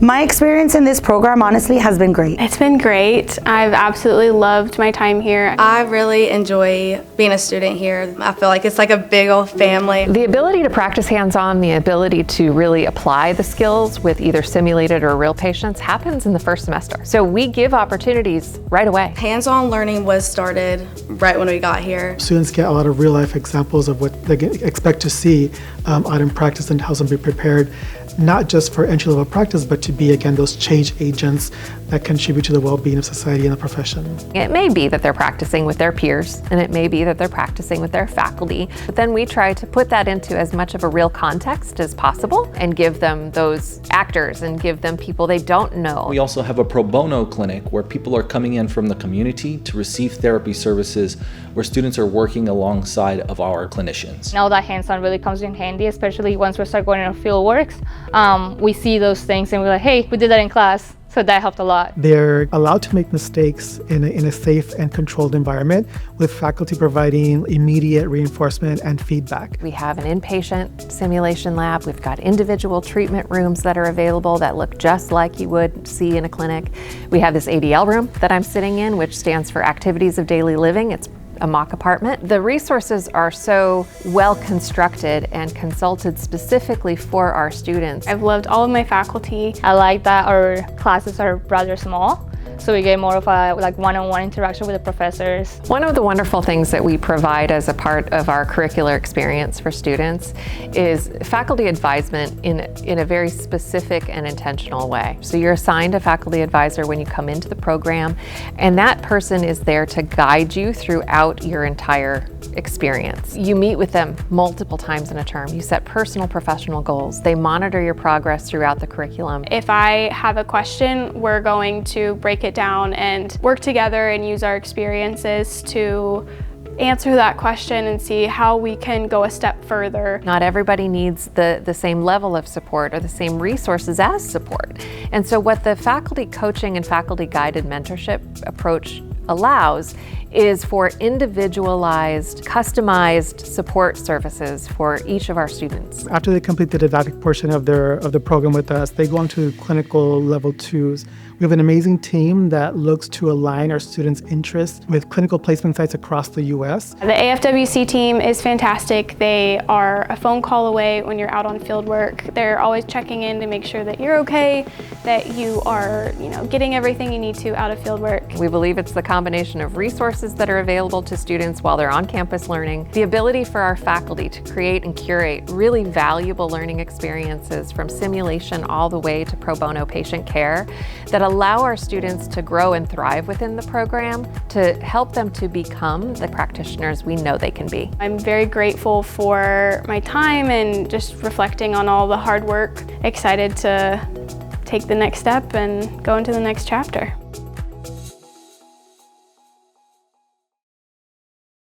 My experience in this program honestly has been great. It's been great. I've absolutely loved my time here. I really enjoy being a student here. I feel like it's like a big old family. The ability to practice hands-on, the ability to really apply the skills with either simulated or real patients happens in the first semester. So we give opportunities right away. Hands-on learning was started right when we got here. Students get a lot of real-life examples of what they can expect to see out in practice and helps them be prepared, not just for entry-level practice, but to be, again, those change agents that contribute to the well-being of society and the profession. It may be that they're practicing with their peers, and it may be that they're practicing with their faculty, but then we try to put that into as much of a real context as possible and give them those actors and give them people they don't know. We also have a pro bono clinic where people are coming in from the community to receive therapy services where students are working alongside of our clinicians. Now that hands-on really comes in handy, especially once we start going into field works. We see those things and we're like, hey, we did that in class. So that helped a lot. They're allowed to make mistakes in a safe and controlled environment with faculty providing immediate reinforcement and feedback. We have an inpatient simulation lab. We've got individual treatment rooms that are available that look just like you would see in a clinic. We have this ADL room that I'm sitting in, which stands for Activities of Daily Living. It's a mock apartment. The resources are so well constructed and consulted specifically for our students. I've loved all of my faculty. I like that our classes are rather small, so we get more of a one-on-one interaction with the professors. One of the wonderful things that we provide as a part of our curricular experience for students is faculty advisement in a very specific and intentional way. So you're assigned a faculty advisor when you come into the program, and that person is there to guide you throughout your entire experience. You meet with them multiple times in a term. You set personal professional goals. They monitor your progress throughout the curriculum. If I have a question, we're going to break it down and work together and use our experiences to answer that question and see how we can go a step further. Not everybody needs the same level of support or the same resources as support. And so what the faculty coaching and faculty guided mentorship approach allows is for individualized, customized support services for each of our students. After they complete the didactic portion of the program with us, they go on to clinical level 2s. We have an amazing team that looks to align our students' interests with clinical placement sites across the U.S. The AFWC team is fantastic. They are a phone call away when you're out on field work. They're always checking in to make sure that you're okay, that you are, getting everything you need to out of field work. We believe it's the combination of resources that are available to students while they're on campus learning, the ability for our faculty to create and curate really valuable learning experiences from simulation all the way to pro bono patient care that allow our students to grow and thrive within the program to help them to become the practitioners we know they can be. I'm very grateful for my time and just reflecting on all the hard work, excited to take the next step and go into the next chapter.